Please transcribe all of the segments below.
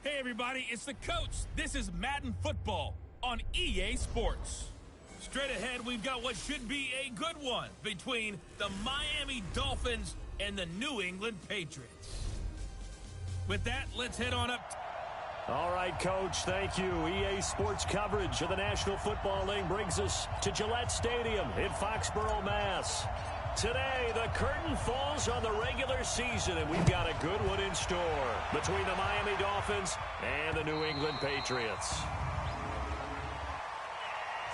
Hey everybody, it's the coach. This is Madden Football on EA Sports. Straight ahead, we've got what should be a good one between the Miami Dolphins and the New England Patriots. With that, let's head on up. All right, Coach, thank you. EA Sports coverage of the National Football League brings us to Gillette Stadium in Foxborough, Mass. Today, the curtain falls on the regular season, and we've got a good one in store between the Miami Dolphins and the New England Patriots.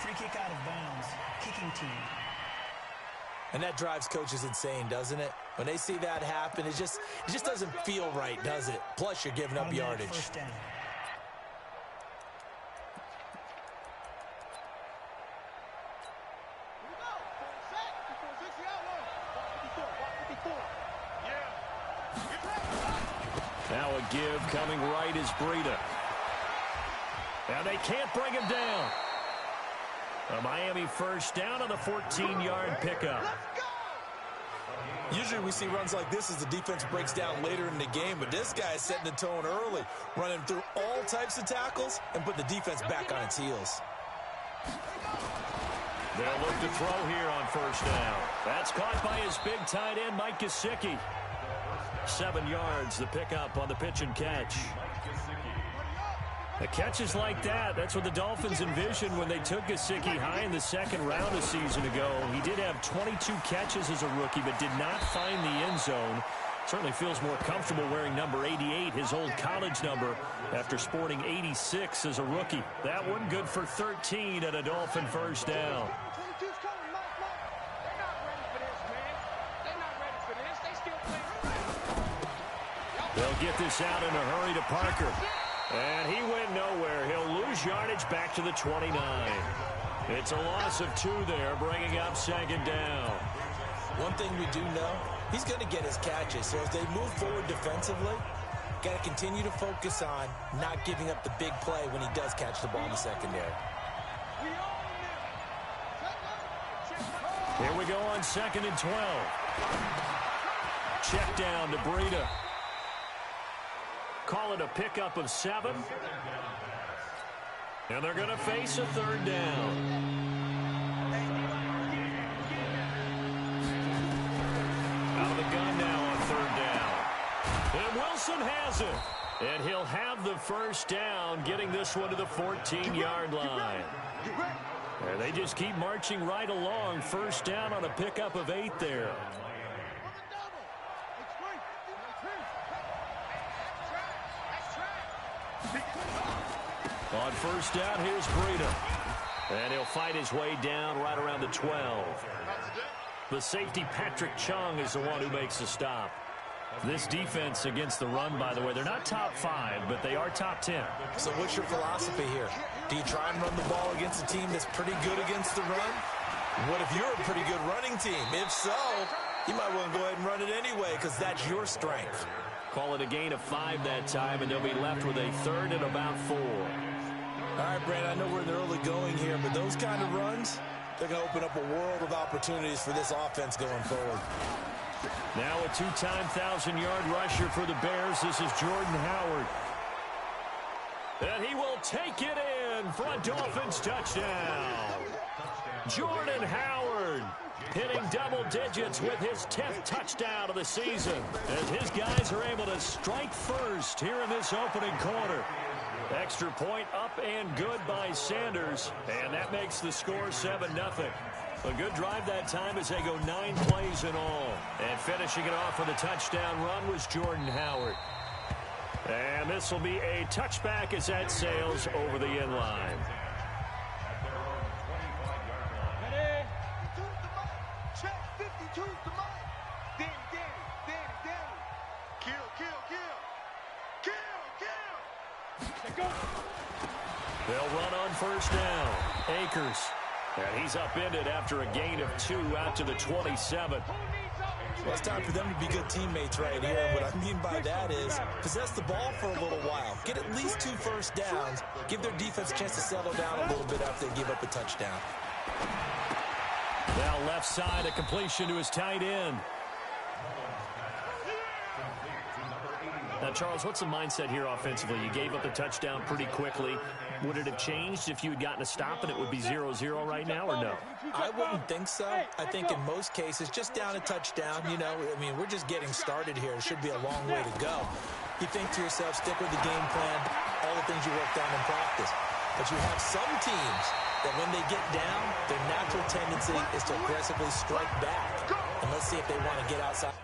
Free kick out of bounds. Kicking team. And that drives coaches insane, doesn't it? When they see that happen, it just doesn't feel right, does it? Plus, you're giving up yardage. First down. Now a give coming right is Breida. Now they can't bring him down. A Miami first down on the 14-yard pickup. Usually we see runs like this as the defense breaks down later in the game, but this guy is setting the tone early, running through all types of tackles and put the defense back on its heels. They'll look to throw here on first down. That's caught by his big tight end, Mike Gesicki. 7 yards, the pickup on the pitch and catch. The catches like that, that's what the Dolphins envisioned when they took Gesicki high in the second round a season ago. He did have 22 catches as a rookie, but did not find the end zone. Certainly feels more comfortable wearing number 88, his old college number, after sporting 86 as a rookie. That one good for 13 at a Dolphin first down. They'll get this out in a hurry to Parker. And he went nowhere. He'll lose yardage back to the 29. It's a loss of 2 there, bringing up second down. One thing we do know, he's going to get his catches. So as they move forward defensively, got to continue to focus on not giving up the big play when he does catch the ball in the secondary. Here we go on 2nd and 12. Check down to Breida. Call it a pickup of 7. And they're going to face a third down. Out of the gun now on third down. And Wilson has it. And he'll have the first down, getting this one to the 14-yard line. And they just keep marching right along. First down on a pickup of 8 there. On first down, here's Breida. And he'll fight his way down right around the 12. The safety, Patrick Chung, is the one who makes the stop. This defense against the run, by the way, they're not top 5, but they are top 10. So what's your philosophy here? Do you try and run the ball against a team that's pretty good against the run? What if you're a pretty good running team? If so, you might want to go ahead and run it anyway because that's your strength. Call it a gain of 5 that time, and they'll be left with a third and about 4. All right, Brandon, I know we're in the early going here, but those kind of runs, they're going to open up a world of opportunities for this offense going forward. Now a 2-time 1,000-yard rusher for the Bears. This is Jordan Howard. And he will take it in for a Dolphins touchdown. Jordan Howard hitting double digits with his 10th touchdown of the season as his guys are able to strike first here in this opening quarter. Extra point up and good by Sanders, and that makes the score 7-0. A good drive that time as they go 9 plays in all. And finishing it off with a touchdown run was Jordan Howard. And this will be a touchback as that sails over the end line. They'll run on first down. Akers. And he's upended after a gain of 2 out to the 27. Well, it's time for them to be good teammates right here. And what I mean by that is possess the ball for a little while. Get at least 2 first downs. Give their defense a chance to settle down a little bit after they give up a touchdown. Now left side, a completion to his tight end. Now, Charles, what's the mindset here offensively? You gave up the touchdown pretty quickly. Would it have changed if you had gotten a stop and it would be 0-0 right now, or no? I wouldn't think so. I think in most cases, just down a touchdown, you know, I mean, we're just getting started here. It should be a long way to go. You think to yourself, stick with the game plan, all the things you worked on in practice. But you have some teams that when they get down, their natural tendency is to aggressively strike back. And let's see if they want to get outside.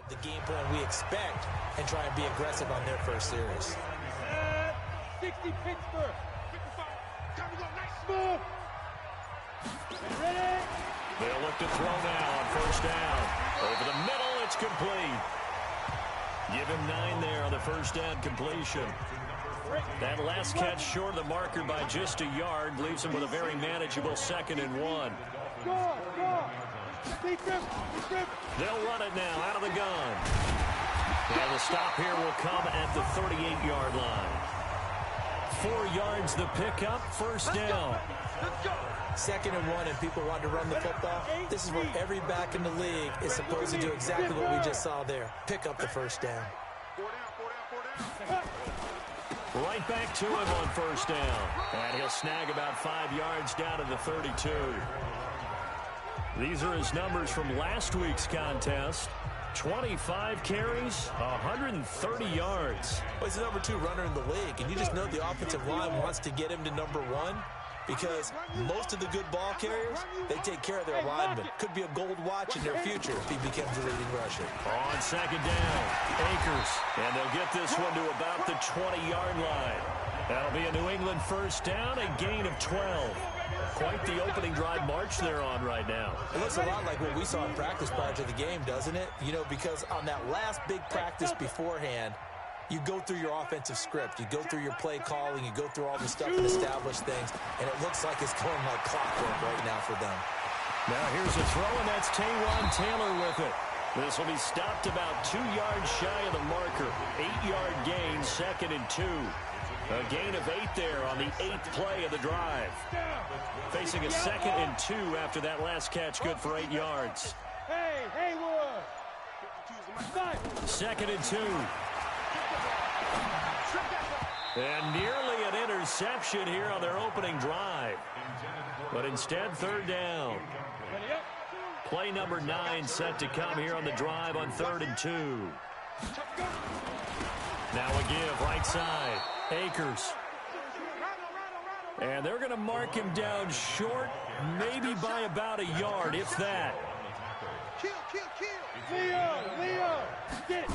The game plan we expect and try and be aggressive on their first series. 60 Pittsburgh. Time to go. Nice move. Ready? They'll look to throw now on first down. Over the middle, it's complete. Give him 9 there on the first down completion. That last catch short of the marker by just a yard leaves him with a very manageable 2nd and 1. Go. They'll run it now out of the gun. And the stop here will come at the 38-yard line. 4 yards the pickup, first down. 2nd and 1, and people want to run the football. This is where every back in the league is supposed to do exactly what we just saw there. Pick up the first down. Right back to him on first down. And he'll snag about 5 yards down to the 32. These are his numbers from last week's contest. 25 carries, 130 yards. Well, he's the number 2 runner in the league, and you just know the offensive line wants to get him to number 1 because most of the good ball carriers, they take care of their linemen. Could be a gold watch in their future if he becomes the leading rusher. On second down, Akers, and they'll get this one to about the 20-yard line. That'll be a New England first down, a gain of 12. Quite the opening drive march they're on right now. It looks a lot like what we saw in practice prior to the game, doesn't it? You know, because on that last big practice beforehand, you go through your offensive script. You go through your play calling. You go through all the stuff and establish things. And it looks like it's going like clockwork right now for them. Now here's a throw, and that's Taywan Taylor with it. This will be stopped about 2 yards shy of the marker. 8-yard gain, 2nd and 2. A gain of 8 there on the 8th play of the drive. Facing a 2nd and 2 after that last catch, good for 8 yards. Hey, Haywood. 2nd and 2. And nearly an interception here on their opening drive. But instead, 3rd down. Play number 9 set to come here on the drive on 3rd and 2. Now a give right side. Akers. And they're going to mark him down short, maybe by about a yard, if that. Leo, get.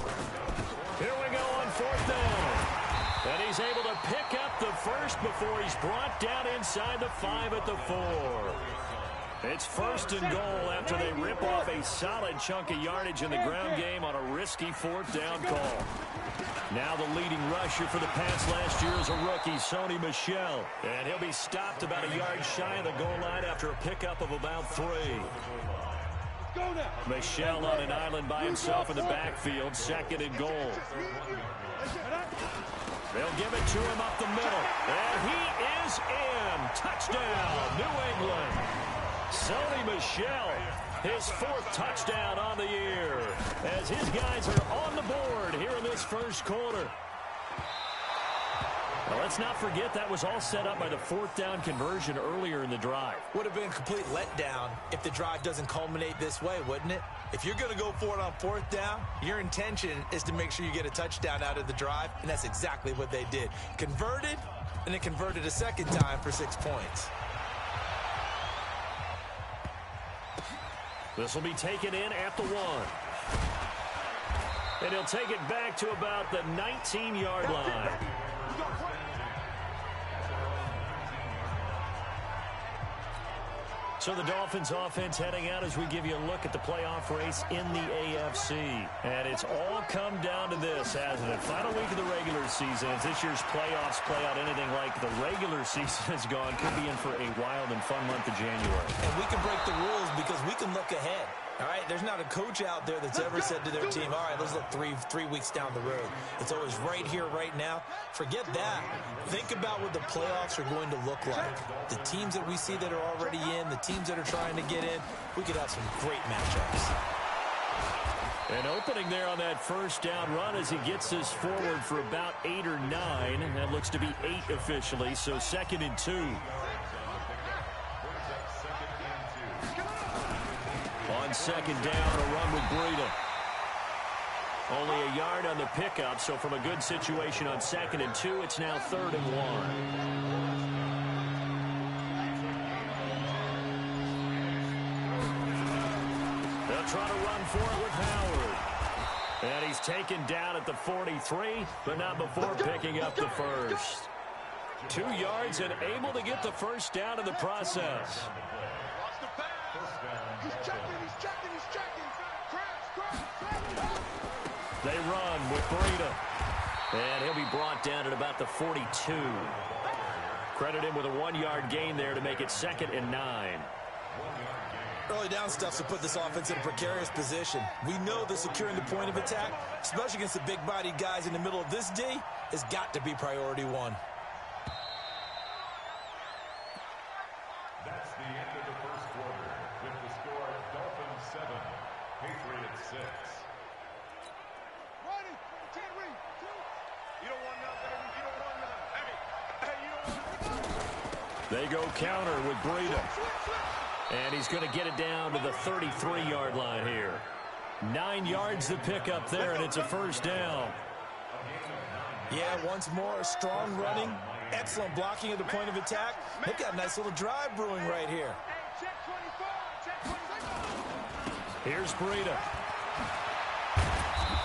Here we go on 4th down. And he's able to pick up the first before he's brought down inside the 5 at the 4. It's 1st and goal after they rip off a solid chunk of yardage in the ground game on a risky 4th down call. Now the leading rusher for the Pats last year is a rookie, Sony Michel. And he'll be stopped about a yard shy of the goal line after a pickup of about 3. Michel on an island by himself in the backfield, 2nd and goal. They'll give it to him up the middle. And he is in. Touchdown, New England. Sony Michel, his 4th touchdown on the year, as his guys are on the board here in this first quarter. Now, let's not forget that was all set up by the 4th down conversion earlier in the drive. Would have been a complete letdown if the drive doesn't culminate this way, wouldn't it? If you're going to go for it on 4th down, your intention is to make sure you get a touchdown out of the drive, and that's exactly what they did. Converted, and then converted a 2nd time for 6 points. This will be taken in at the 1. And he'll take it back to about the 19-yard line. So the Dolphins offense heading out as we give you a look at the playoff race in the AFC. And it's all come down to this, hasn't it? Final week of the regular season. As this year's playoffs play out anything like the regular season has gone, could be in for a wild and fun month of January. And we can break the rules because we can look ahead. All right, there's not a coach out there that's ever said to their team, all right, let's look three weeks down the road. It's always right here, right now. Forget that. Think about what the playoffs are going to look like. The teams that we see that are already in, the teams that are trying to get in, we could have some great matchups. An opening there on that first down run as he gets this forward for about 8 or 9. That looks to be 8 officially, so 2nd and 2. On 2nd down, a run with Breida. Only a yard on the pickup, so from a good situation on 2nd and 2, it's now 3rd and 1. They'll try to run for it with Howard. And he's taken down at the 43, but not before picking up the first. 2 yards and able to get the first down in the process. They run with Breida. And he'll be brought down at about the 42. Credit him with a 1-yard gain there to make it 2nd and 9. Early down stuff to put this offense in a precarious position. We know that securing the point of attack, especially against the big-bodied guys in the middle of this D, has got to be priority 1. That's the end of the first quarter with the score Dolphins 7, Patriots 6. Ready? Can't read. You don't want none, baby. You don't want none. Hey, you don't want none. They go counter with Breida. And he's going to get it down to the 33-yard line here. 9 yards to pick up there, and it's a first down. Yeah, once more, strong running, excellent blocking at the point of attack. They've got a nice little drive brewing right here. Here's Breida.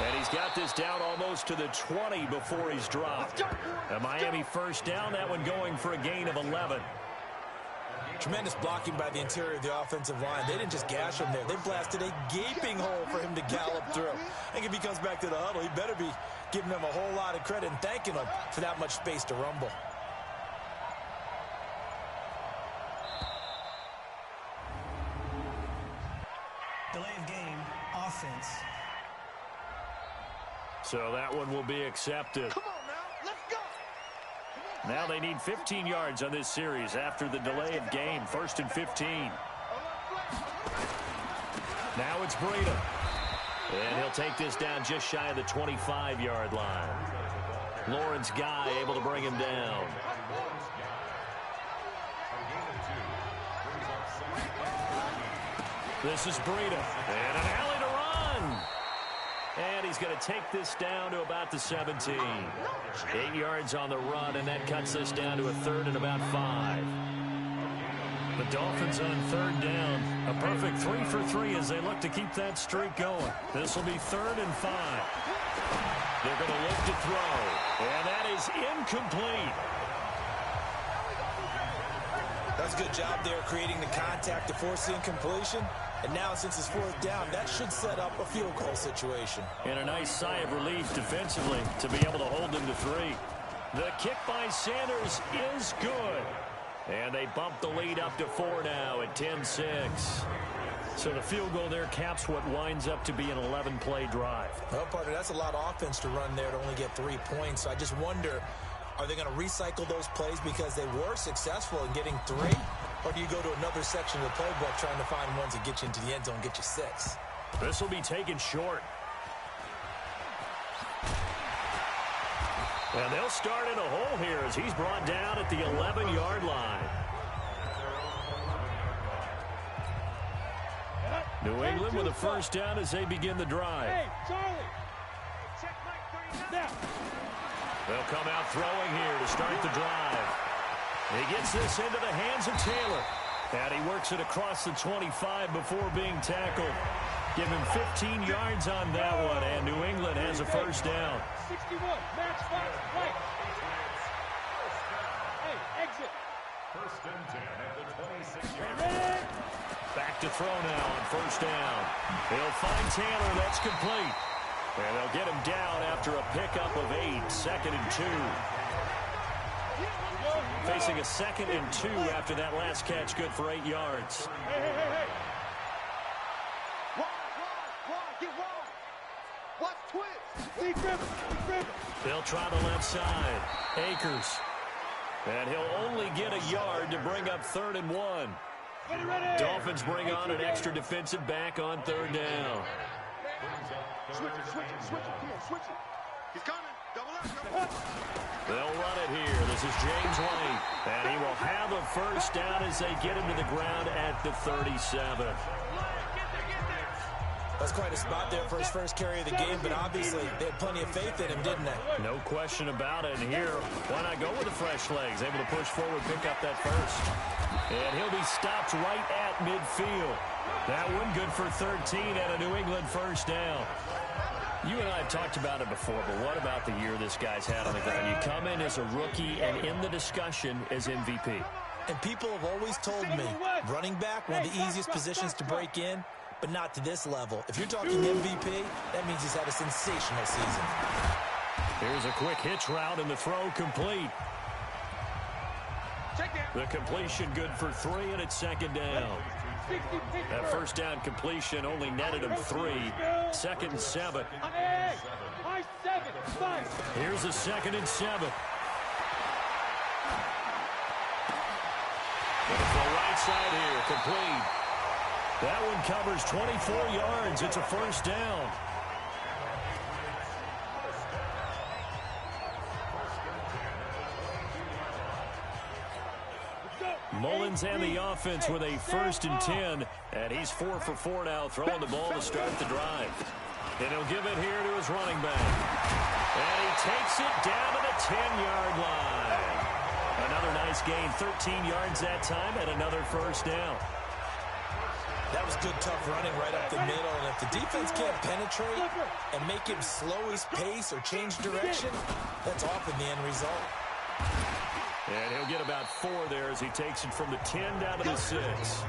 And he's got this down almost to the 20 before he's dropped. A Miami first down, that one going for a gain of 11. Tremendous blocking by the interior of the offensive line. They didn't just gash him there. They blasted a gaping hole for him to gallop through. I think if he comes back to the huddle, he better be giving them a whole lot of credit and thanking them for that much space to rumble. Delay of game, offense. So that one will be accepted. Come on now, let's go. Now they need 15 yards on this series after the delay of game. 1st and 15. Now it's Breida. And he'll take this down just shy of the 25-yard line. Lawrence Guy able to bring him down. This is Breida. And an alley to run. And he's going to take this down to about the 17. 8 yards on the run, and that cuts this down to a 3rd and about 5. The Dolphins on 3rd down. A perfect 3 for 3 as they look to keep that streak going. This will be 3rd and 5. They're going to look to throw. And that is incomplete. That's a good job there creating the contact to force the incompletion. And now, since it's 4th down, that should set up a field goal situation. And a nice sigh of relief defensively to be able to hold them to 3. The kick by Sanders is good. And they bump the lead up to 4 now at 10-6. So the field goal there caps what winds up to be an 11-play drive. Well, partner, that's a lot of offense to run there to only get 3 points. So I just wonder, are they going to recycle those plays because they were successful in getting 3? Or do you go to another section of the playbook trying to find ones that get you into the end zone and get you 6? This will be taken short. And they'll start in a hole here as he's brought down at the 11-yard line. New England with a first down as they begin the drive. Hey, Charlie. Check Mike 39. They'll come out throwing here to start the drive. He gets this into the hands of Taylor. And he works it across the 25 before being tackled. Give him 15 yards on that one, and New England has a first down. 61, match box, right. Hey, exit. First and 10 at the 26-yard line. Back to throw now on first down. They'll find Taylor. That's complete. And they'll get him down after a pickup of 8. Second and 2. Facing a second and 2 after that last catch. Good for 8 yards. Hey. Wide. Get wide. Watch twist. They'll try the left side. Akers. And he'll only get a yard to bring up 3rd and 1. Dolphins bring on an extra defensive back on 3rd down. Switch it. Come on, switch it. He's coming. Double up. They'll run it here. This is James White. And he will have a first down as they get him to the ground at the 37. That's quite a spot there for his first carry of the game, but obviously they had plenty of faith in him, didn't they? No question about it. And here, why not go with the fresh legs? Able to push forward, pick up that first. And he'll be stopped right at midfield. That one good for 13 and a New England first down. You and I have talked about it before, but what about the year this guy's had on the ground? You come in as a rookie and in the discussion as MVP. And people have always told me, running back, one of the easiest positions to break in, but not to this level. If you're talking MVP, that means he's had a sensational season. Here's a quick hitch route and the throw complete. The completion good for 3 and it's second down. That first down completion only netted him 3. 2nd and 7. Here's a 2nd and 7. Gonna throw right side here, complete. That one covers 24 yards. It's a first down. Mullins and the offense with a 1st and 10. And he's 4 for 4 now, throwing the ball to start the drive. And he'll give it here to his running back. And he takes it down to the 10-yard line. Another nice gain, 13 yards that time, and another first down. That was good, tough running right up the middle. And if the defense can't penetrate and make him slow his pace or change direction, that's often the end result. And he'll get about 4 there as he takes it from the 10 down to the 6.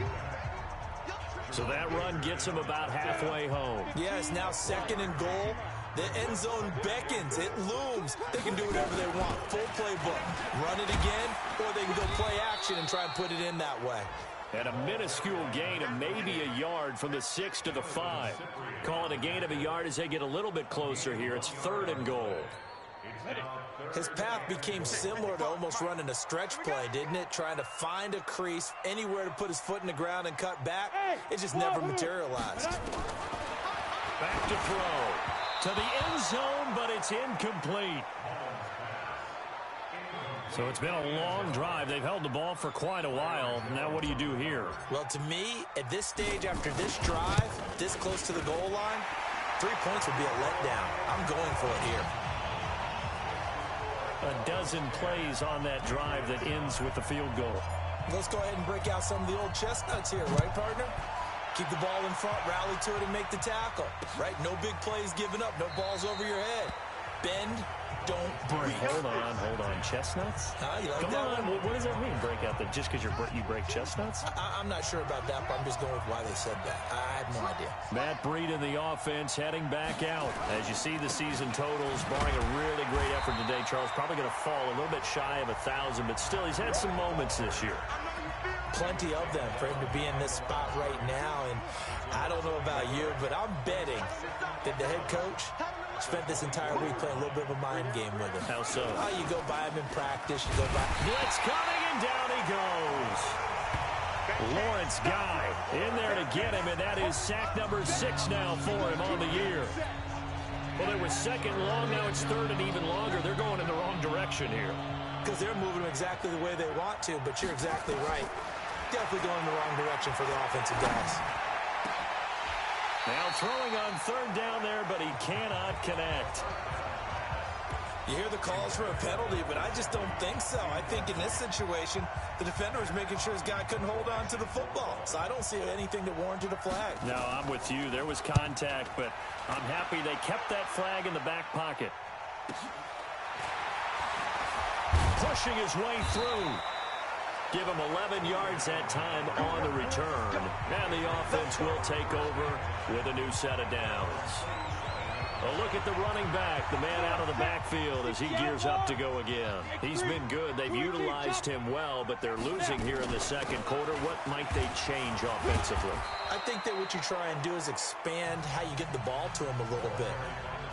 So that run gets him about halfway home. Yeah, it's now 2nd and goal. The end zone beckons. It looms. They can do whatever they want. Full playbook. Run it again, or they can go play action and try and put it in that way. And a minuscule gain of maybe a yard from the 6 to the 5. Call it a gain of a yard as they get a little bit closer here. It's 3rd and goal. His path became similar to almost running a stretch play, didn't it? Trying to find a crease, anywhere to put his foot in the ground and cut back. It just never materialized. Back to throw. To the end zone, but it's incomplete. So it's been a long drive. They've held the ball for quite a while. Now what do you do here? Well, to me, at this stage, after this drive, this close to the goal line, 3 points would be a letdown. I'm going for it here. A dozen plays on that drive that ends with the field goal. Let's go ahead and break out some of the old chestnuts here, right, partner? Keep the ball in front, rally to it, and make the tackle. Right? No big plays given up, no balls over your head. Bend, don't break. Hold on. Chestnuts? You like Come that on. one? What does that mean, break out? Just because you break chestnuts? I'm not sure about that, but I'm just going with why they said that. I have no idea. Matt Breed in the offense heading back out. As you see the season totals, barring a really great effort today, Charles, probably going to fall a little bit shy of 1,000, but still he's had some moments this year. Plenty of them for him to be in this spot right now, and I don't know about you, but I'm betting that the head coach spent this entire week playing a little bit of a mind game with him. How so? You go by him in practice, you go by... Blitz coming, and down he goes. Lawrence Guy in there to get him, and that is sack number 6 now for him on the year. Well, it was 2nd long, now it's 3rd and even longer. They're going in the wrong direction here. Because they're moving exactly the way they want to, but you're exactly right. Definitely going in the wrong direction for the offensive guys. Now throwing on 3rd down there, but he cannot connect. You hear the calls for a penalty, but I just don't think so. I think in this situation, the defender was making sure his guy couldn't hold on to the football. So I don't see anything that warranted a flag. No, I'm with you. There was contact, but I'm happy they kept that flag in the back pocket. Pushing his way through. Give him 11 yards that time on the return. And the offense will take over with a new set of downs. A look at the running back, the man out of the backfield as he gears up to go again. He's been good. They've utilized him well, but they're losing here in the second quarter. What might they change offensively? I think that what you try and do is expand how you get the ball to him a little bit.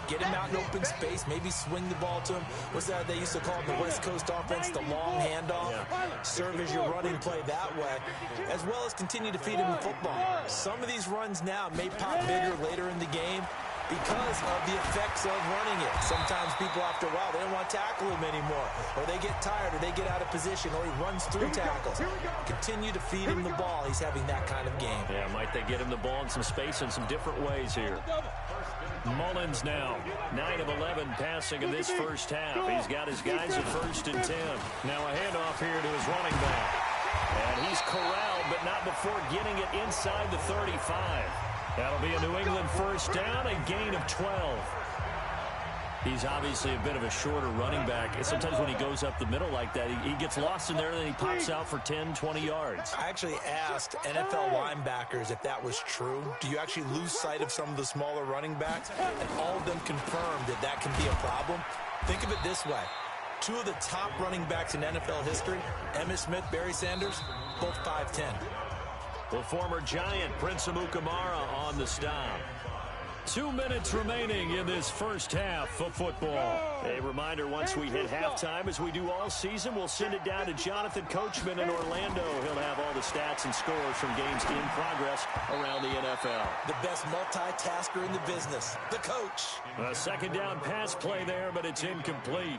Get him out in open space, maybe swing the ball to him. What's that they used to call it in the West Coast offense, the long handoff? Yeah. Serve as your running play that way, as well as continue to feed him the football. Some of these runs now may pop bigger later in the game because of the effects of running it. Sometimes people, after a while, they don't want to tackle him anymore, or they get tired, or they get out of position, or he runs through tackles. Continue to feed him the ball. He's having that kind of game. Yeah, might they get him the ball in some space in some different ways here. Mullins now, 9 of 11 passing in this first half. He's got his guys at 1st and 10. Now a handoff here to his running back. And he's corralled, but not before getting it inside the 35. That'll be a New England first down, a gain of 12. He's obviously a bit of a shorter running back. And sometimes when he goes up the middle like that, he gets lost in there, and then he pops out for 10, 20 yards. I actually asked NFL linebackers if that was true. Do you actually lose sight of some of the smaller running backs? And all of them confirmed that that can be a problem. Think of it this way. 2 of the top running backs in NFL history, Emmitt Smith, Barry Sanders, both 5'10". The former Giant, Prince Amukamara, on the stop. 2 minutes remaining in this first half of football. A reminder, once we hit halftime, as we do all season, we'll send it down to Jonathan Coachman in Orlando. He'll have all the stats and scores from games in progress around the NFL. The best multitasker in the business, the coach. A second down pass play there, but it's incomplete.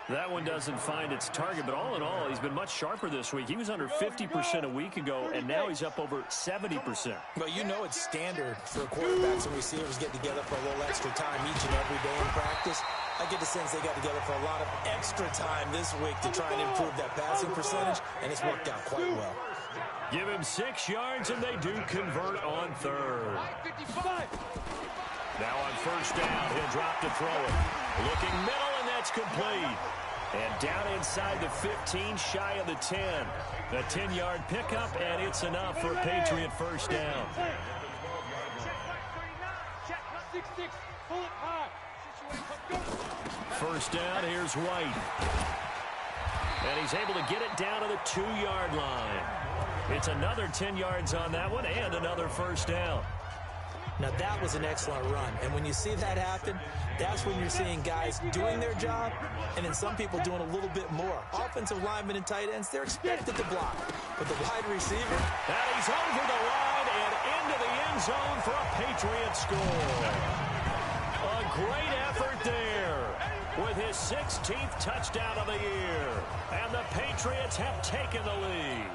That one doesn't find its target, but all in all, he's been much sharper this week. He was under 50% a week ago, and now he's up over 70%. Well, you know it's standard for quarterbacks and receivers get together for a little extra time each and every day in practice. I get the sense they got together for a lot of extra time this week to try and improve that passing percentage, and it's worked out quite well. Give him 6 yards, and they do convert on 3rd. Now on 1st down, he'll drop to throw it. Looking middle, and that's complete. And down inside the 15, shy of the 10. The 10-yard pickup, and it's enough for a Patriot first down. First down, here's White. And he's able to get it down to the 2-yard line. It's another 10 yards on that one, and another first down. Now, that was an excellent run. And when you see that happen, that's when you're seeing guys doing their job and then some people doing a little bit more. Offensive linemen and tight ends, they're expected to block. But the wide receiver... And he's over the line and into the end zone for a Patriot score. A great effort there with his 16th touchdown of the year. And the Patriots have taken the lead.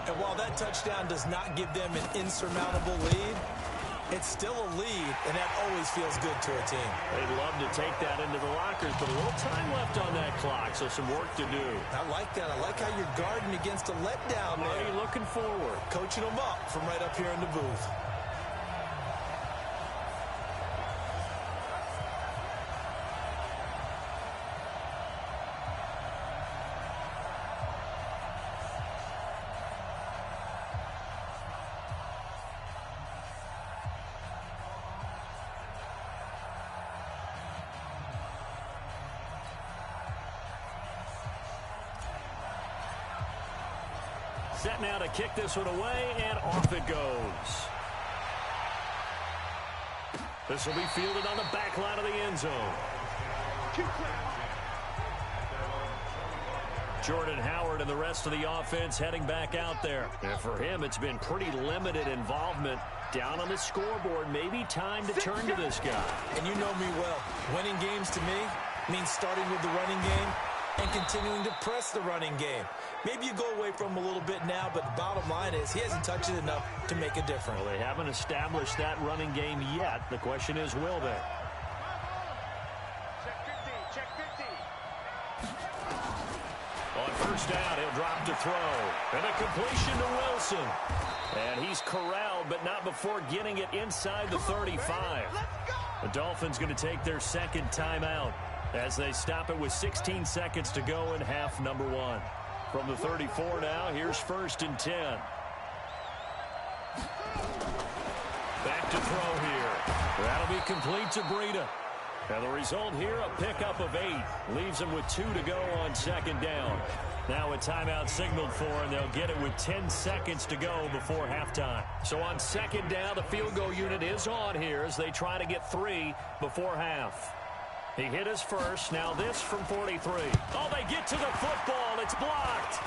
And while that touchdown does not give them an insurmountable lead, it's still a lead, and that always feels good to a team. They'd love to take that into the lockers, but a little time left on that clock, so some work to do. I like that. I like how you're guarding against a letdown there. Are you looking forward? Coaching them up from right up here in the booth. Set now to kick this one away, and off it goes. This will be fielded on the back line of the end zone. Jordan Howard and the rest of the offense heading back out there. And for him, it's been pretty limited involvement down on the scoreboard. Maybe time to turn to this guy. And you know me well. Winning games to me means starting with the running game and continuing to press the running game. Maybe you go away from him a little bit now, but the bottom line is he hasn't touched it enough to make a difference. Well, they haven't established that running game yet. The question is, will they? Check 50. On first down, he'll drop to throw. And a completion to Wilson. And he's corralled, but not before getting it inside the 35. The Dolphins going to take their second timeout as they stop it with 16 seconds to go in half number 1. From the 34 now, here's 1st and 10. Back to throw here. That'll be complete to Breida. And the result here, a pickup of 8. Leaves them with 2 to go on 2nd down. Now a timeout signaled for, and they'll get it with 10 seconds to go before halftime. So on 2nd down, the field goal unit is on here as they try to get 3 before half. He hit his first. Now this from 43. Oh, they get to the football. It's blocked.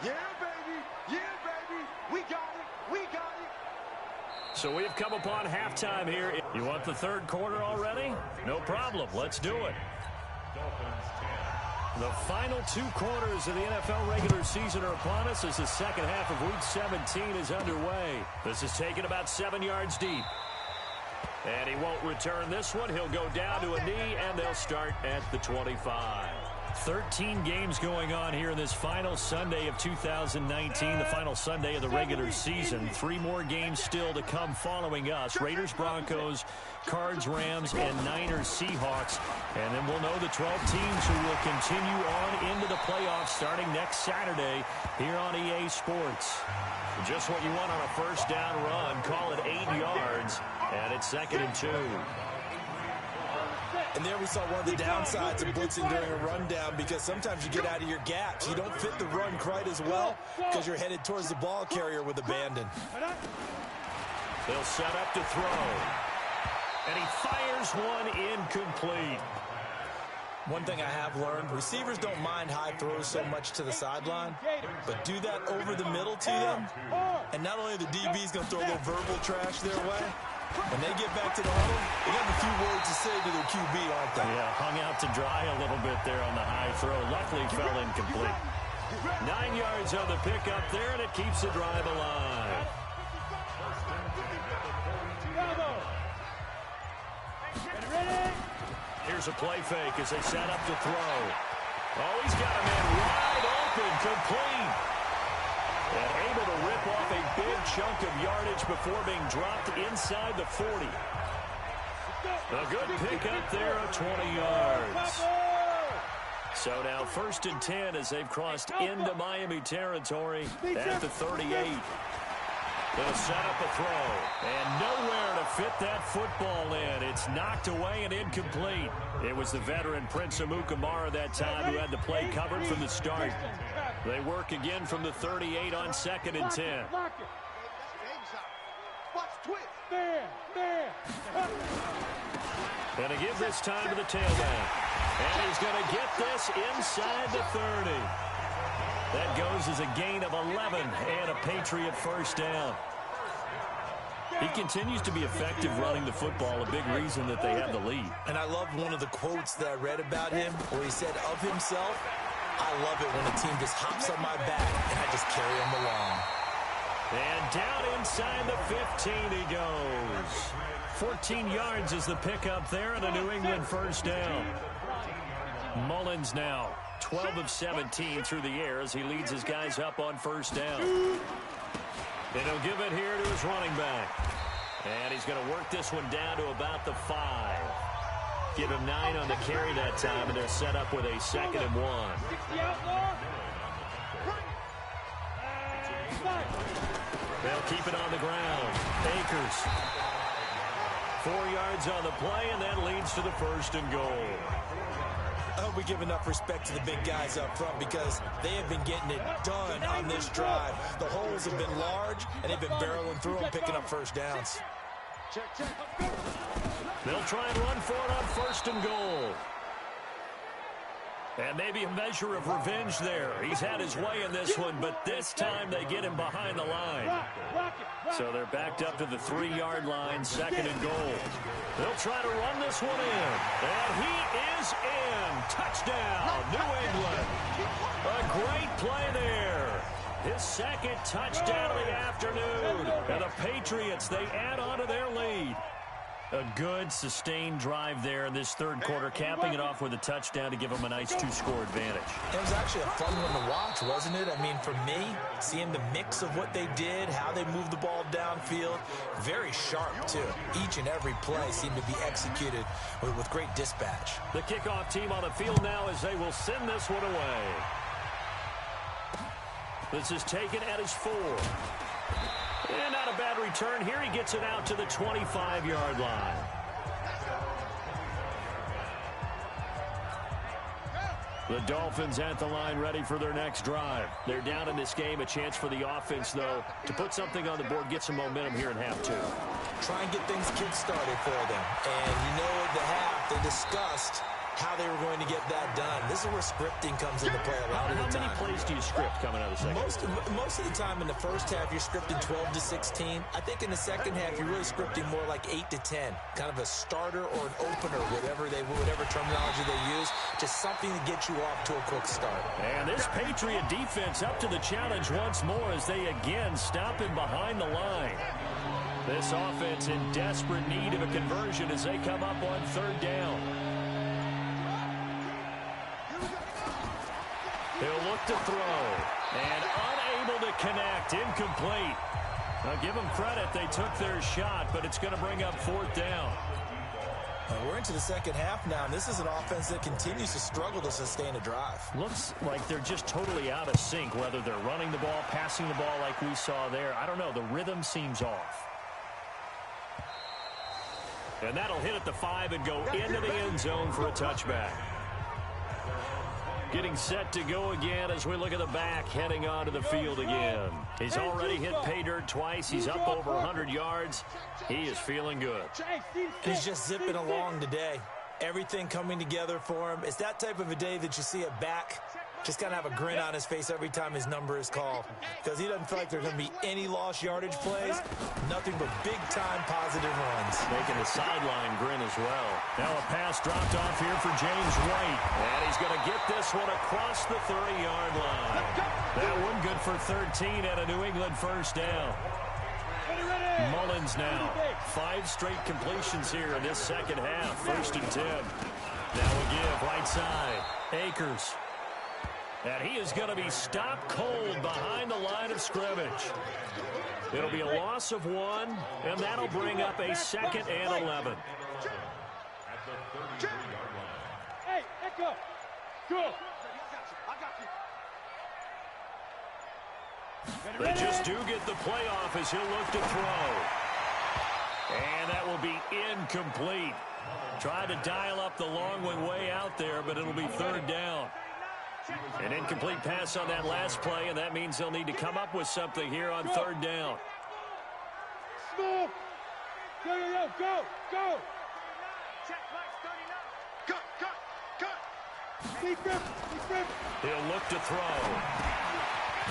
Yeah, baby. Yeah, baby. We got it. We got it. So we've come upon halftime here. You want the 3rd quarter already? No problem. Let's do it. The final 2 quarters of the NFL regular season are upon us as the second half of Week 17 is underway. This is taken about 7 yards deep. And he won't return this one. He'll go down to a knee, and they'll start at the 25. 13 games going on here in this final Sunday of 2019, the final Sunday of the regular season. 3 more games still to come following us. Raiders, Broncos, Cards, Rams, and Niners, Seahawks. And then we'll know the 12 teams who will continue on into the playoffs starting next Saturday here on EA Sports. Just what you want on a first down run. Call it 8 yards, and it's 2nd and 2. And there we saw one of the downsides of blitzing during a rundown, because sometimes you get out of your gaps. You don't fit the run quite as well because you're headed towards the ball carrier with abandon. They'll set up to throw. And he fires one incomplete. One thing I have learned, receivers don't mind high throws so much to the sideline, but do that over the middle to them, and not only the DB's going to throw a little verbal trash their way, when they get back to the huddle, they got a few words to say to their QB, aren't they? Yeah, hung out to dry a little bit there on the high throw. Luckily fell incomplete. 9 yards on the pickup there, and it keeps the drive alive. Here's a play fake as they set up to throw. Oh, he's got a man wide open, complete. And able to rip off a big chunk of yardage before being dropped inside the 40. A good pickup there of 20 yards. So now 1st and 10 as they've crossed into Miami territory at the 38. They'll set up a throw, and nowhere to fit that football in. It's knocked away and incomplete. It was the veteran Prince Amukamara that time who had the play covered from the start. They work again from the 38 on 2nd and 10. And to give this time to the tailback. And he's going to get this inside the 30. That goes as a gain of 11 and a Patriot first down. He continues to be effective running the football, a big reason that they have the lead. And I love one of the quotes that I read about him where he said of himself, "I love it when a team just hops on my back and I just carry them along." And down inside the 15 he goes. 14 yards is the pickup there and a New England first down. Mullins now 12 of 17 through the air as he leads his guys up on first down. And he'll give it here to his running back. And he's going to work this one down to about the 5. Give him 9 on the carry that time, and they're set up with a 2nd and 1. They'll keep it on the ground. Akers. 4 yards on the play, and that leads to the 1st and goal. I hope we give enough respect to the big guys up front because they have been getting it done on this drive. The holes have been large, and they've been barreling through them, picking up first downs. They'll try and run for it on 1st and goal. And maybe a measure of revenge there. He's had his way in this one, but this time they get him behind the line. So they're backed up to the 3-yard line, 2nd and goal. They'll try to run this one in. And he is in. Touchdown, New England. A great play there. His 2nd touchdown of the afternoon. And the Patriots, they add on to their lead. A good, sustained drive there in this third quarter, capping it off with a touchdown to give them a nice two-score advantage. It was actually a fun one to watch, wasn't it? I mean, for me, seeing the mix of what they did, how they moved the ball downfield, very sharp, too. Each and every play seemed to be executed with great dispatch. The kickoff team on the field now as they will send this one away. This is taken at his 4. And not a bad return. Here he gets it out to the 25-yard line. The Dolphins at the line ready for their next drive. They're down in this game. A chance for the offense, though, to put something on the board, get some momentum here in half 2. Try and get things kick-started for them. And you know at the half, they discussed how they were going to get that done. This is where scripting comes into play a lot of the time. How many plays do you script coming out of the second? Most of the time in the first half, you're scripting 12 to 16. I think in the second half, you're really scripting more like 8 to 10. Kind of a starter or an opener, whatever terminology they use. Just something to get you off to a quick start. And this Patriot defense up to the challenge once more as they again stop him behind the line. This offense in desperate need of a conversion as they come up on third down. He'll look to throw, and unable to connect, incomplete. Now give them credit, they took their shot, but it's going to bring up fourth down. We're into the second half now, and this is an offense that continues to struggle to sustain a drive. Looks like they're just totally out of sync, whether they're running the ball, passing the ball like we saw there. I don't know, the rhythm seems off. And that'll hit at the 5 and go into the end zone for a touchback. Getting set to go again as we look at the back, heading onto the field again. He's already hit pay dirt twice. He's up over 100 yards. He is feeling good. He's just zipping along today. Everything coming together for him. It's that type of a day that you see a back just kind of have a grin on his face every time his number is called. Because he doesn't feel like there's going to be any lost yardage plays. Nothing but big-time positive runs. Making a sideline grin as well. Now a pass dropped off here for James White. And he's going to get this one across the 30-yard line. That one good for 13 at a New England first down. Mullins now. 5 straight completions here in this second half. 1st and 10. Now a give right side. Akers. And he is going to be stopped cold behind the line of scrimmage. It'll be a loss of 1, and that'll bring up a 2nd and 11. Hey, Echo. Go. They just do get the playoff as he'll look to throw. And that will be incomplete. Tried to dial up the long one way out there, but it'll be 3rd down. An incomplete pass on that last play, and that means they'll need to come up with something here on 3rd down. Go. Go. He'll look to throw.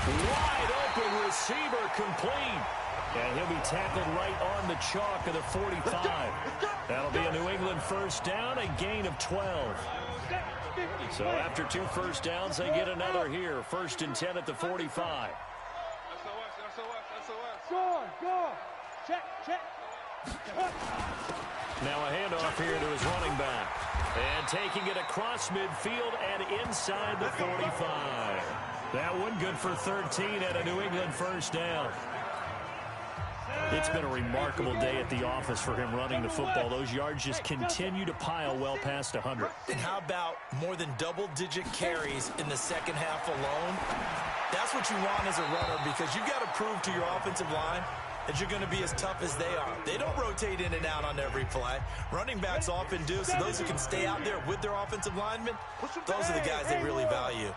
Wide open receiver complete. And he'll be tackled right on the chalk of the 45. That'll be a New England first down, a gain of 12. So after 2 first downs, they get another here. 1st and 10 at the 45. Go. Check. Now a handoff here to his running back. And taking it across midfield and inside the 45. That one good for 13 at a New England first down. It's been a remarkable day at the office for him running the football. Those yards just continue to pile well past 100. And how about more than double-digit carries in the second half alone? That's what you want as a runner, because you've got to prove to your offensive line that you're going to be as tough as they are. They don't rotate in and out on every play. Running backs often do, so those who can stay out there with their offensive linemen, those are the guys they really value.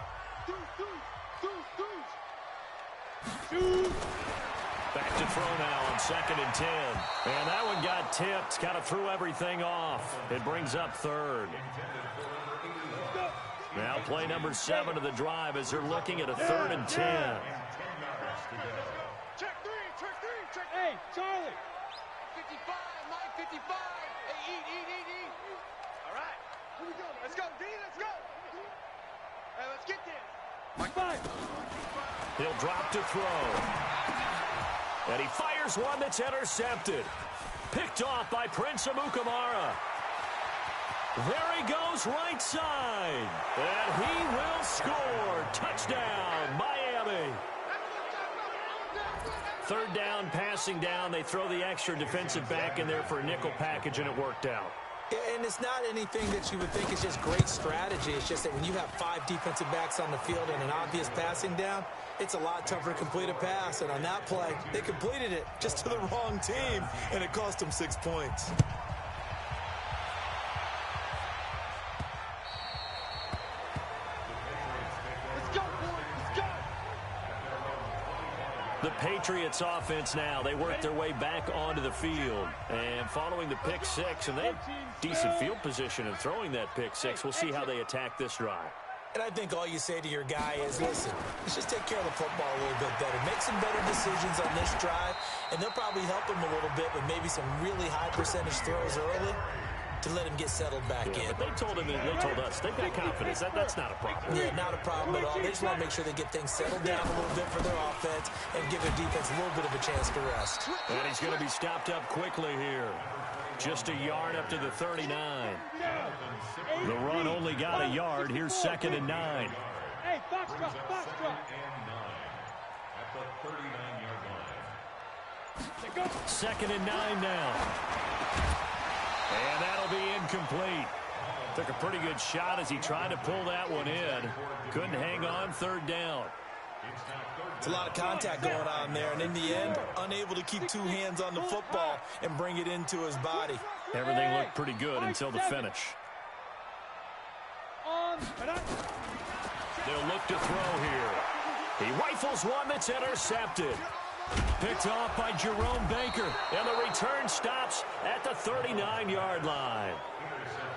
Back to throw now on 2nd and 10. And that one got tipped. Kind of threw everything off. It brings up 3rd. Now play number 7 of the drive as they're looking at a 3rd and 10. Check three. Hey, Charlie. 55, Mike, 55. Hey, eat. All right. Here we go. Let's go, D, let's go. Hey, let's get this. Mike 5. He'll drop to throw. And he fires one that's intercepted. Picked off by Prince Amukamara. There he goes right side. And he will score. Touchdown, Miami. Third down, passing down. They throw the extra defensive back in there for a nickel package, and it worked out. And it's not anything that you would think is just great strategy. It's just that when you have 5 defensive backs on the field and an obvious passing down, it's a lot tougher to complete a pass. And on that play, they completed it just to the wrong team, and it cost them 6 points. The Patriots offense now, they work their way back onto the field. And following the pick six, and they have decent field position in throwing that pick six. We'll see how they attack this drive. And I think all you say to your guy is, listen, let's just take care of the football a little bit better. Make some better decisions on this drive, and they'll probably help him a little bit with maybe some really high percentage throws early to let him get settled back in. But they told us, they've got confidence. That's not a problem. Yeah, not a problem at all. They just want to make sure they get things settled down a little bit for their offense and give their defense a little bit of a chance to rest. And he's going to be stopped up quickly here. Just a yard up to the 39. The run only got a yard. Here's 2nd and 9. Hey, box drop. At the 39-yard line. 2nd and 9 now. And that'll be incomplete. Took a pretty good shot as he tried to pull that one in. Couldn't hang on 3rd down. It's a lot of contact going on there, and in the end, unable to keep 2 hands on the football and bring it into his body. Everything looked pretty good until the finish. They'll look to throw here. He rifles one that's intercepted. Picked off by Jerome Baker, and the return stops at the 39-yard line.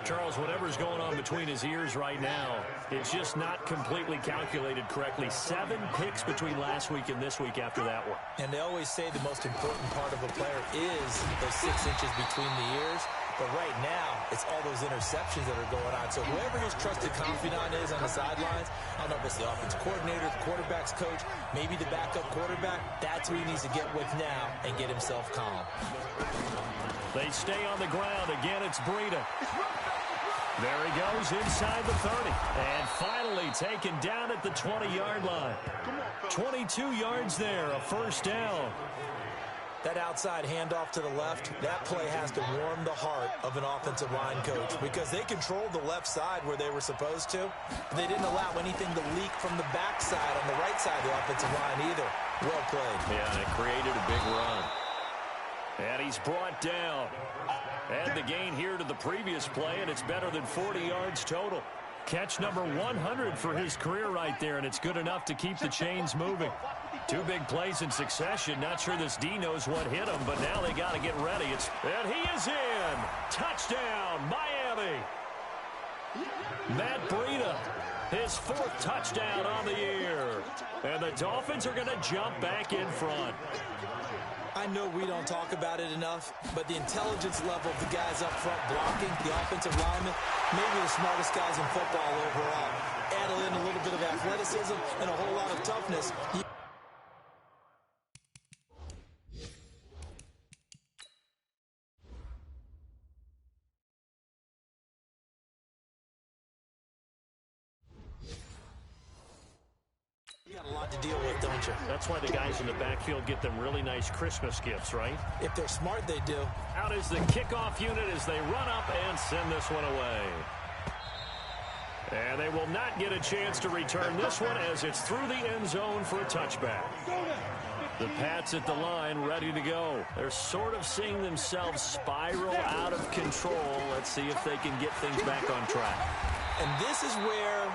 Charles, whatever's going on between his ears right now, it's just not completely calculated correctly. 7 picks between last week and this week after that one. And they always say the most important part of a player is those 6 inches between the ears. But right now, it's all those interceptions that are going on. So whoever his trusted confidant is on the sidelines, I don't know if it's the offensive coordinator, the quarterback's coach, maybe the backup quarterback, that's who he needs to get with now and get himself calm. They stay on the ground. Again, it's Breida. There he goes inside the 30. And finally taken down at the 20-yard line. 22 yards there, a 1st down. That outside handoff to the left, that play has to warm the heart of an offensive line coach because they controlled the left side where they were supposed to. They didn't allow anything to leak from the backside on the right side of the offensive line either. Well played. Yeah, and it created a big run. And he's brought down. Add the gain here to the previous play, and it's better than 40 yards total. Catch number 100 for his career right there, and it's good enough to keep the chains moving. 2 big plays in succession. Not sure this D knows what hit him, but now they got to get ready. And he is in. Touchdown, Miami. Matt Breida, his 4th touchdown on the year. And the Dolphins are going to jump back in front. I know we don't talk about it enough, but the intelligence level of the guys up front blocking, the offensive linemen, maybe the smartest guys in football overall. Add in a little bit of athleticism and a whole lot of toughness. You got a lot to deal with, don't you? That's why the guys in the backfield get them really nice Christmas gifts, right? If they're smart, they do. Out is the kickoff unit as they run up and send this one away. And they will not get a chance to return this one as it's through the end zone for a touchback. The Pats at the line ready to go. They're sort of seeing themselves spiral out of control. Let's see if they can get things back on track. And this is where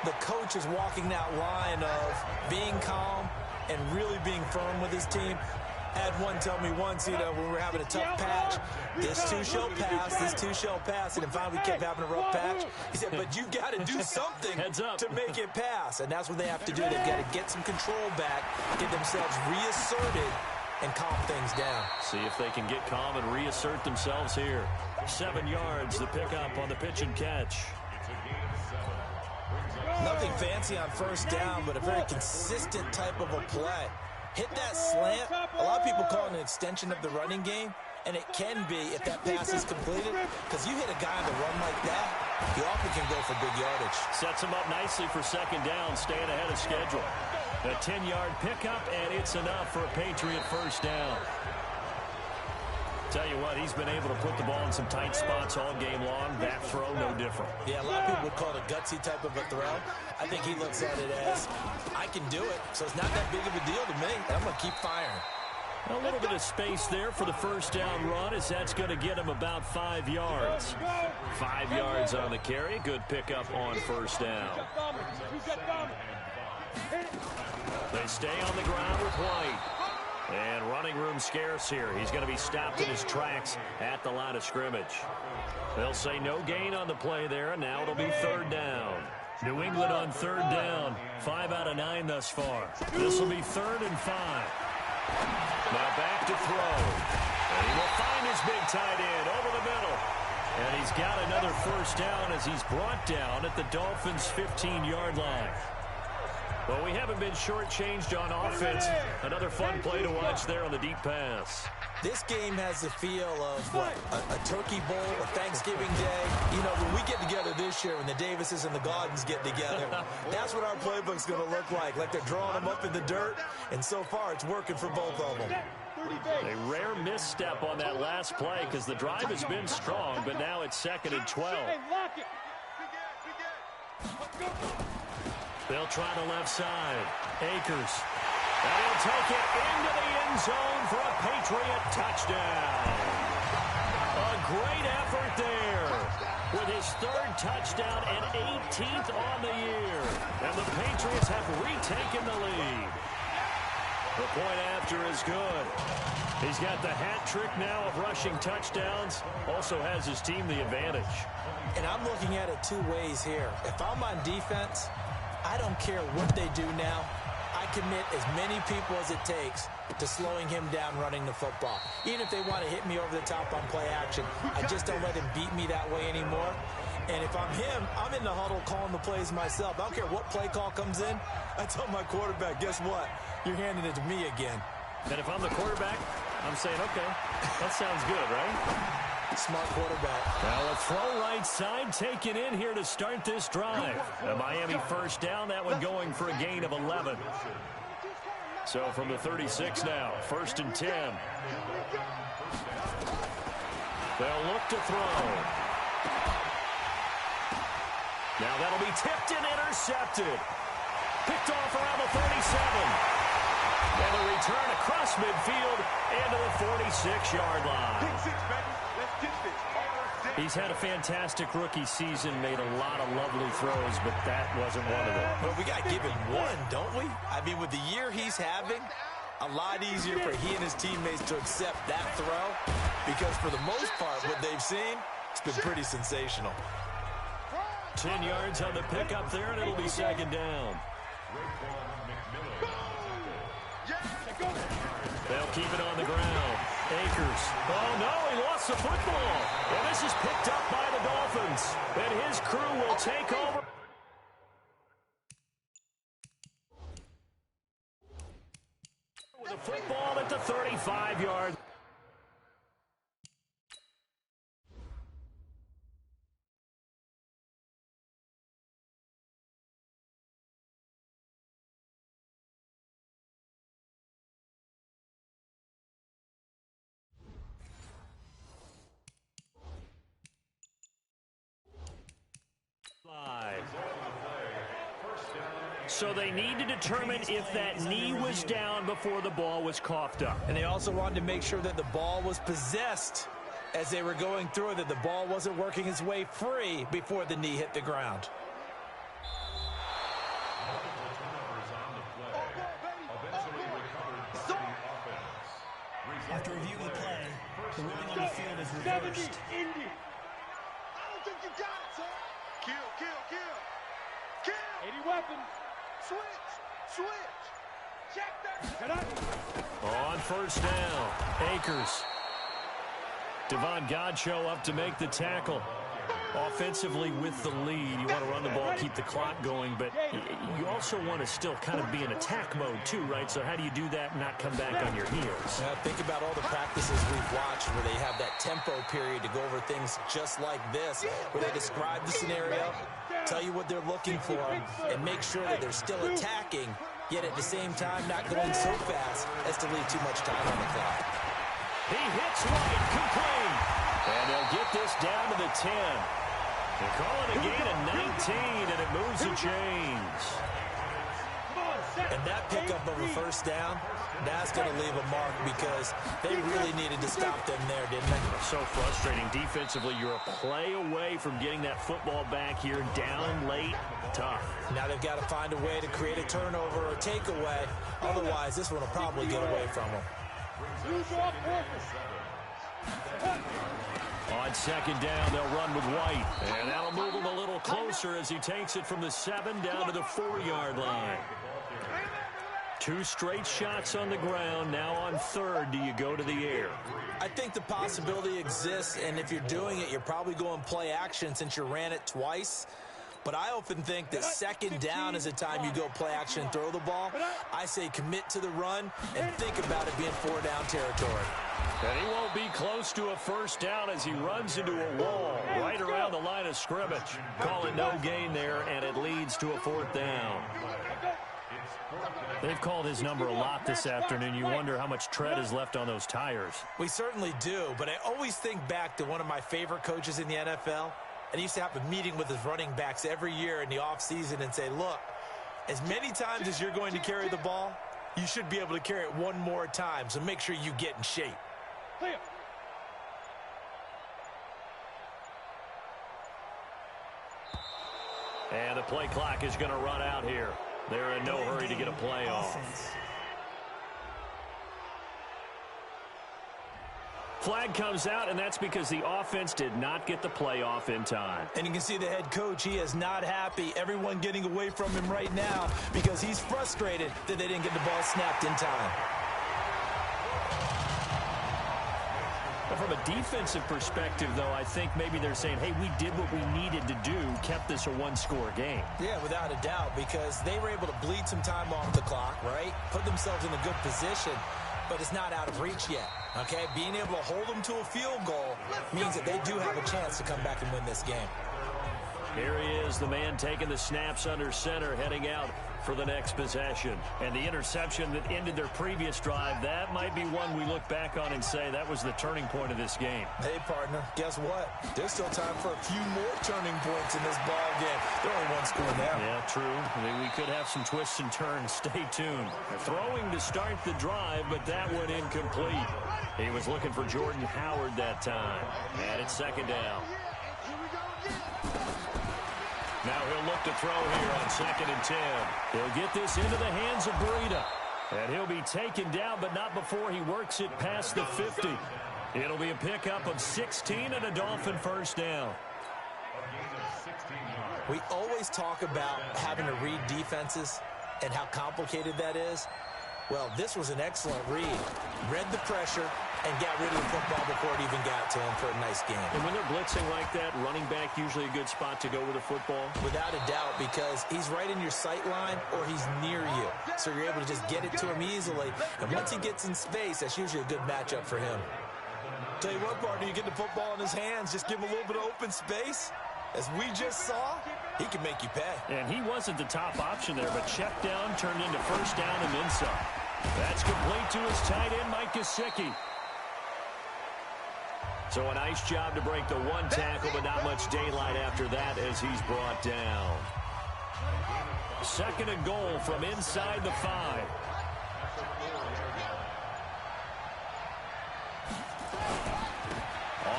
the coach is walking that line of being calm and really being firm with his team. Had one tell me once, when we were having a tough patch, this too shall pass, this too shall pass. And then finally we kept having a rough patch. He said, but you got to do something to make it pass. And that's what they have to do. They've got to get some control back, get themselves reasserted, and calm things down. See if they can get calm and reassert themselves here. 7 yards, the pickup on the pitch and catch. Nothing fancy on 1st down, but a very consistent type of a play. Hit that slant. A lot of people call it an extension of the running game. And it can be if that pass is completed, because you hit a guy on the run like that, he often can go for big yardage. Sets him up nicely for second down, staying ahead of schedule. A 10-yard pickup, and it's enough for a Patriot first down. Tell you what, he's been able to put the ball in some tight spots all game long. That throw, no different. Yeah, a lot of people would call it a gutsy type of a throw. I think he looks at it as, I can do it, so it's not that big of a deal to me. I'm going to keep firing. A little bit of space there for the first down run, as that's going to get him about 5 yards. 5 yards on the carry. Good pickup on first down. They stay on the ground with White. And running room scarce here. He's going to be stopped in his tracks at the line of scrimmage. They'll say no gain on the play there, and now it'll be third down. New England on third down. 5 out of 9 thus far. This will be 3rd and 5. Now back to throw. And he will find his big tight end over the middle. And he's got another first down as he's brought down at the Dolphins' 15-yard line. Well, we haven't been shortchanged on offense. Another fun play to watch there on the deep pass. This game has the feel of, what, a turkey bowl, a Thanksgiving day. You know, when we get together this year, when the Davises and the Gaudens get together, that's what our playbook's going to look like they're drawing them up in the dirt, and so far it's working for both of them. A rare misstep on that last play because the drive has been strong, but now it's 2nd and 12. They'll try the left side. Akers. And he'll take it into the end zone for a Patriot touchdown. A great effort there with his 3rd touchdown and 18th on the year. And the Patriots have retaken the lead. The point after is good. He's got the hat trick now of rushing touchdowns. Also has his team the advantage. And I'm looking at it 2 ways here. If I'm on defense, I don't care what they do now. I commit as many people as it takes to slowing him down running the football. Even if they want to hit me over the top on play action, I just don't let him beat me that way anymore. And if I'm him, I'm in the huddle calling the plays myself. I don't care what play call comes in. I tell my quarterback, guess what? You're handing it to me again. And if I'm the quarterback, I'm saying, okay, that sounds good, right? Smart quarterback. Now a throw right side taken in here to start this drive. A Miami first down, that one going for a gain of 11. So from the 36 now, 1st and 10. They'll look to throw. Now that'll be tipped and intercepted. Picked off around the 37. And a return across midfield into the 46-yard line. Pick 6, baby. Let's get this. He's had a fantastic rookie season, made a lot of lovely throws, but that wasn't one of them. But we got to give him one, don't we? I mean, with the year he's having, a lot easier for he and his teammates to accept that throw because for the most part, what they've seen, it's been pretty sensational. 10 yards on the pickup there, and it'll be 2nd down. They'll keep it on the ground. Akers. Oh, no, he lost the football. And this is picked up by the Dolphins. And his crew will take over. With a football at the 35-yard. So they need to determine if that knee was down before the ball was coughed up. And they also wanted to make sure that the ball was possessed as they were going through it, that the ball wasn't working its way free before the knee hit the ground. After review of the play, the ruling on the field is reversed. I don't think you got it, son. Kill. 80 weapons. Switch. Check that. On first down, Akers. Devon Godchaux up to make the tackle. Offensively with the lead, you want to run the ball, keep the clock going, but you also want to still kind of be in attack mode too, right? So how do you do that and not come back on your heels? Think about all the practices we've I've watched where they have that tempo period to go over things just like this, where they describe the scenario, tell you what they're looking for, and make sure that they're still attacking, yet at the same time not going so fast as to leave too much time on the clock. He hits White, complete. And they'll get this down to the 10. They're calling a gain of 19, and it moves the chains. And that pickup of a first down, that's going to leave a mark because they really needed to stop them there, didn't they? So frustrating. Defensively, you're a play away from getting that football back here, down late, tough. Now they've got to find a way to create a turnover or takeaway. Otherwise, this one will probably get away from them. On second down, they'll run with White. And that'll move him a little closer as he takes it from the 7 down to the 4-yard line. 2 straight shots on the ground. Now on third, do you go to the air? I think the possibility exists, and if you're doing it, you're probably going play action since you ran it twice. But I often think that second down is a time you go play action and throw the ball. I say commit to the run and think about it being 4-down territory. And he won't be close to a first down as he runs into a wall right around the line of scrimmage. Call it no gain there, and it leads to a 4th down. They've called his number a lot this afternoon. You wonder how much tread is left on those tires. We certainly do, but I always think back to one of my favorite coaches in the NFL. And he used to have a meeting with his running backs every year in the offseason and say, look, as many times as you're going to carry the ball, you should be able to carry it one more time, so make sure you get in shape. And the play clock is going to run out here. They're in no hurry to get a play off. Flag comes out, and that's because the offense did not get the play off in time. And you can see the head coach, he is not happy. Everyone getting away from him right now because he's frustrated that they didn't get the ball snapped in time. From a defensive perspective, though, I think maybe they're saying, hey, we did what we needed to do, kept this a one-score game. Yeah, without a doubt, because they were able to bleed some time off the clock, right? Put themselves in a good position, but it's not out of reach yet, okay? Being able to hold them to a field goal means that they do have a chance to come back and win this game. Here he is, the man taking the snaps under center, heading out for the next possession. And the interception that ended their previous drive, that might be one we look back on and say that was the turning point of this game. Hey, partner, guess what? There's still time for a few more turning points in this ball game. They're only one score now. Yeah, true. I mean, we could have some twists and turns. Stay tuned. Throwing to start the drive, but that one incomplete. He was looking for Jordan Howard that time. And it's second down. Now he'll look to throw here on 2nd and 10. He'll get this into the hands of Breida. And he'll be taken down, but not before he works it past the 50. It'll be a pickup of 16 and a Dolphin first down. We always talk about having to read defenses and how complicated that is. Well, this was an excellent read. Read the pressure and got rid of the football before it even got to him for a nice game. And when they're blitzing like that, running back usually a good spot to go with the football? Without a doubt, because he's right in your sight line or he's near you. So you're able to just get it to him easily. And once he gets in space, that's usually a good matchup for him. Tell you what, partner, you get the football in his hands, just give him a little bit of open space. As we just saw, he can make you pay. And he wasn't the top option there, but check down turned into first down and then some. That's complete to his tight end, Mike Gesicki. So a nice job to break the one tackle, but not much daylight after that as he's brought down. 2nd and goal from inside the 5.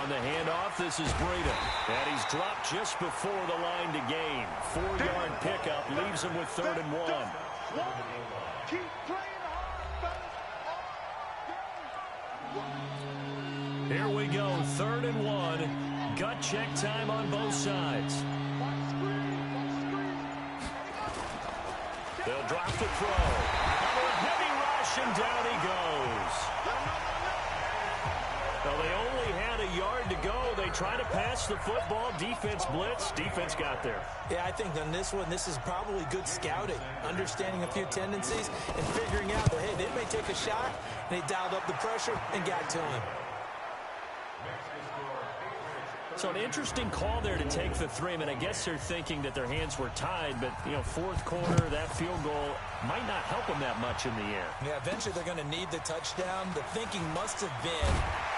On the handoff, this is Breida. And he's dropped just before the line to gain. 4-yard pickup leaves him with 3rd and 1. Keep playing hard, Here we go, 3rd and 1. Gut check time on both sides. They'll drop the throw. Under a heavy rush, and down he goes. Well, they only had a yard to go. They tried to pass the football. Defense blitz. Defense got there. Yeah, I think on this one, this is probably good scouting, understanding a few tendencies, and figuring out that, hey, they may take a shot, and they dialed up the pressure and got to him. So an interesting call there to take the 3. I mean, I guess they're thinking that their hands were tied, but, you know, fourth quarter, that field goal might not help them that much in the air. Yeah, eventually they're going to need the touchdown. The thinking must have been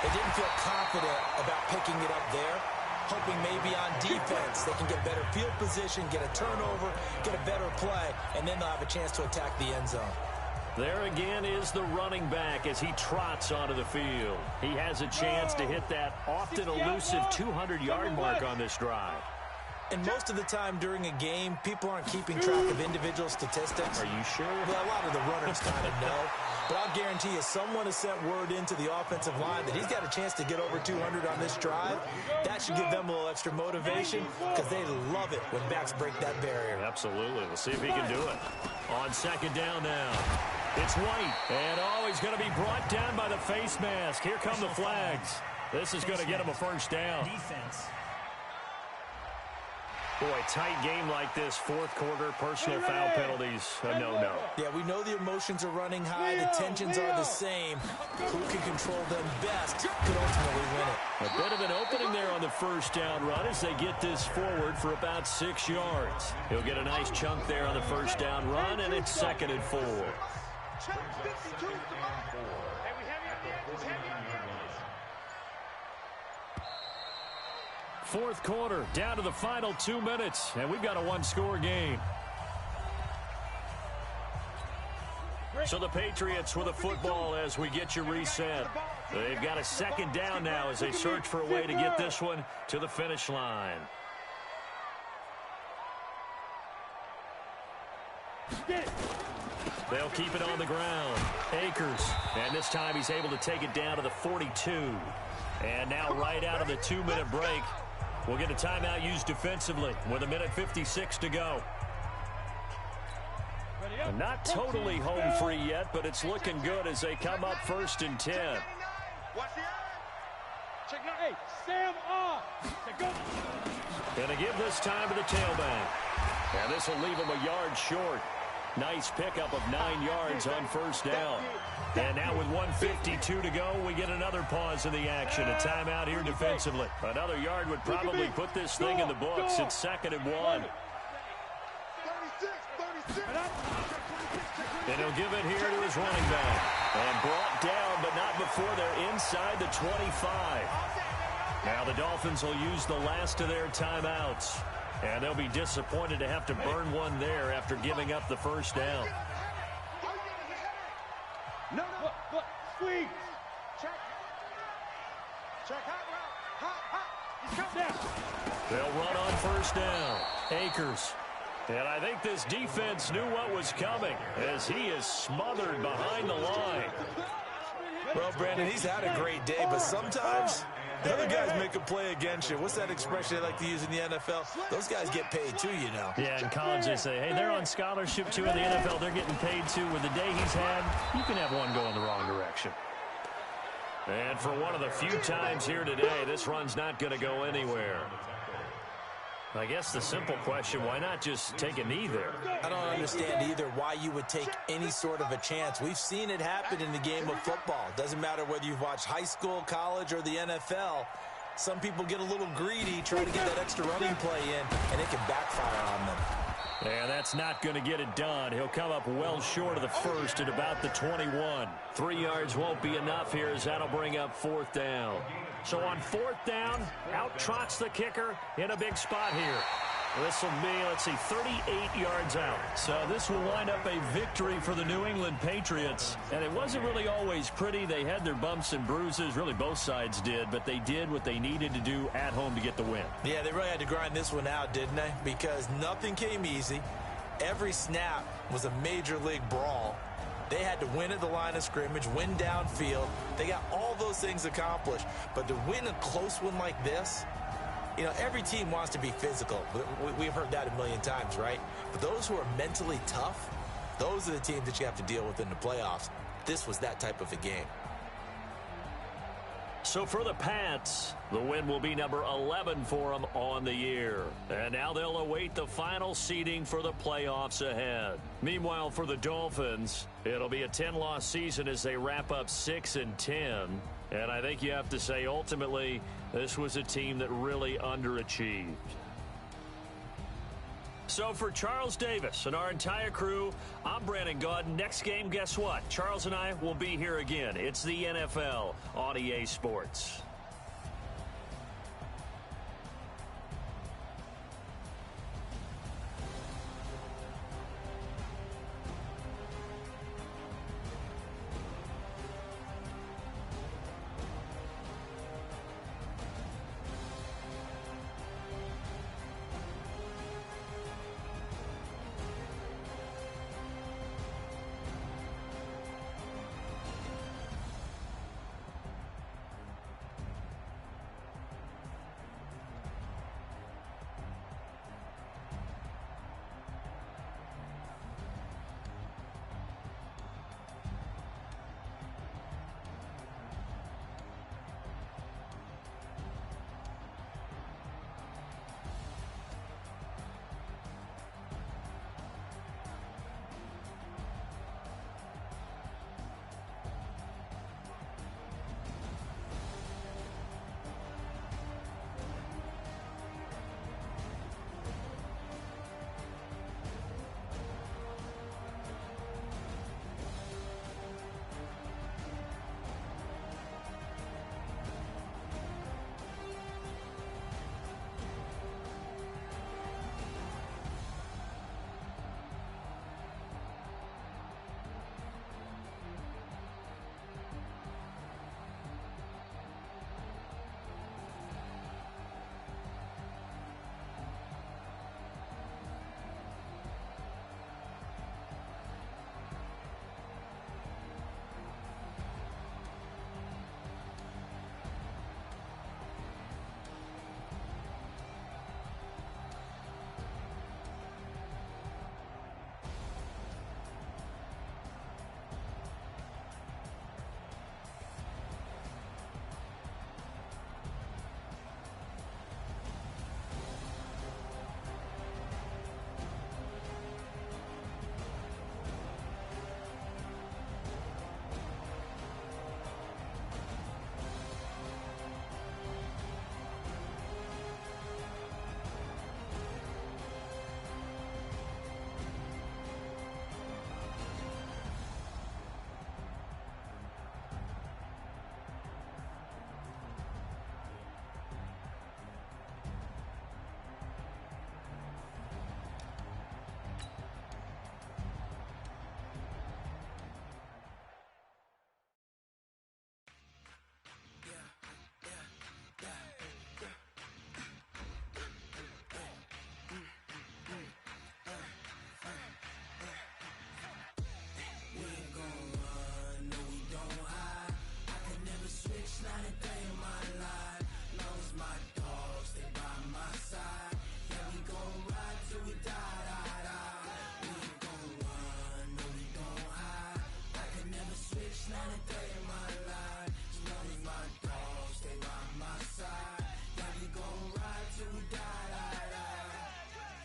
they didn't feel confident about picking it up there, hoping maybe on defense they can get better field position, get a turnover, get a better play, and then they'll have a chance to attack the end zone. There again is the running back as he trots onto the field. He has a chance to hit that often elusive 200-yard mark on this drive. And most of the time during a game, people aren't keeping track of individual statistics. Are you sure? Well, a lot of the runners kind of know. But I'll guarantee you someone has sent word into the offensive line that he's got a chance to get over 200 on this drive. That should give them a little extra motivation because they love it when backs break that barrier. Absolutely. We'll see if he can do it. On second down now. It's White. And, he's going to be brought down by the face mask. Here come the flags. This is going to get him a first down. Defense. Boy, tight game like this, fourth quarter, personal foul penalties, a no-no. Yeah, we know the emotions are running high, the tensions are the same. Who can control them best could ultimately win it. A bit of an opening there on the first down run as they get this forward for about 6 yards. He'll get a nice chunk there on the first down run, and it's 2nd and 4. Fourth quarter, down to the final 2 minutes, and we've got a one-score game. So the Patriots with a football as we get you reset. They've got a second down now as they search for a way to get this one to the finish line. They'll keep it on the ground. Akers, and this time he's able to take it down to the 42. And now right out of the 2-minute break, we'll get a timeout used defensively with 1:56 to go. Not totally home free yet, but it's looking good as they come up 1st and 10. Hey, Sam off. Gonna give this time to the tailback. And this will leave him a yard short. Nice pickup of 9 yards on first down. And now with 1:52 to go, we get another pause in the action. A timeout here defensively. Another yard would probably put this thing in the books. It's 2nd and 1. And he'll give it here to his running back. And brought down, but not before they're inside the 25. Now the Dolphins will use the last of their timeouts. And they'll be disappointed to have to burn one there after giving up the first down. No, look, squeeze. Check. Hot route. Hot. He's coming down. They'll run on first down. Akers. And I think this defense knew what was coming as he is smothered behind the line. Well, Brandon, he's had a great day, but sometimes the other guys make a play against you. What's that expression they like to use in the NFL? Those guys get paid too, you know. Yeah, in college they say, hey, they're on scholarship too. In the NFL, they're getting paid too. With the day he's had, you can have one going the wrong direction. And for one of the few times here today, this run's not going to go anywhere. I guess the simple question, why not just take a knee there? I don't understand either why you would take any sort of a chance. We've seen it happen in the game of football. Doesn't matter whether you've watched high school, college, or the NFL. Some people get a little greedy, try to get that extra running play in, and it can backfire on them. And that's not going to get it done. He'll come up well short of the first at about the 21. 3 yards won't be enough here as that'll bring up 4th down. So on 4th down, out trots the kicker in a big spot here. This will be, let's see, 38 yards out. So this will wind up a victory for the New England Patriots. And it wasn't really always pretty. They had their bumps and bruises. Really, both sides did. But they did what they needed to do at home to get the win. Yeah, they really had to grind this one out, didn't they? Because nothing came easy. Every snap was a major league brawl. They had to win at the line of scrimmage, win downfield. They got all those things accomplished. But to win a close one like this, you know, every team wants to be physical. We've heard that a million times, right? But those who are mentally tough, those are the teams that you have to deal with in the playoffs. This was that type of a game. So for the Pats, the win will be number 11 for them on the year. And now they'll await the final seeding for the playoffs ahead. Meanwhile, for the Dolphins, it'll be a 10-loss season as they wrap up 6 and 10. And I think you have to say, ultimately, this was a team that really underachieved. So for Charles Davis and our entire crew, I'm Brandon Gaudin. Next game, guess what? Charles and I will be here again. It's the NFL on EA Sports.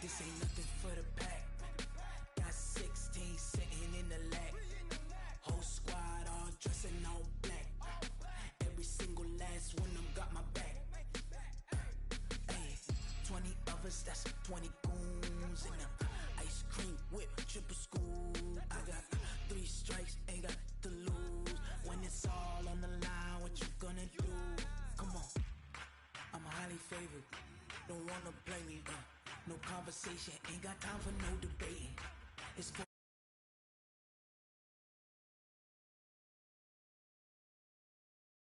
This ain't nothing for the pack. Got 16 sitting in the lag. Whole squad all dressing all black. Every single last one of them got my back. Hey, 20 of us, that's 20 goons in them. Ice cream whip, triple scoop. I got 3 strikes, ain't got to lose. When it's all on the line, what you gonna do? Come on, I'm highly favored. Don't wanna play me, no conversation, ain't got time for no debating. It's 4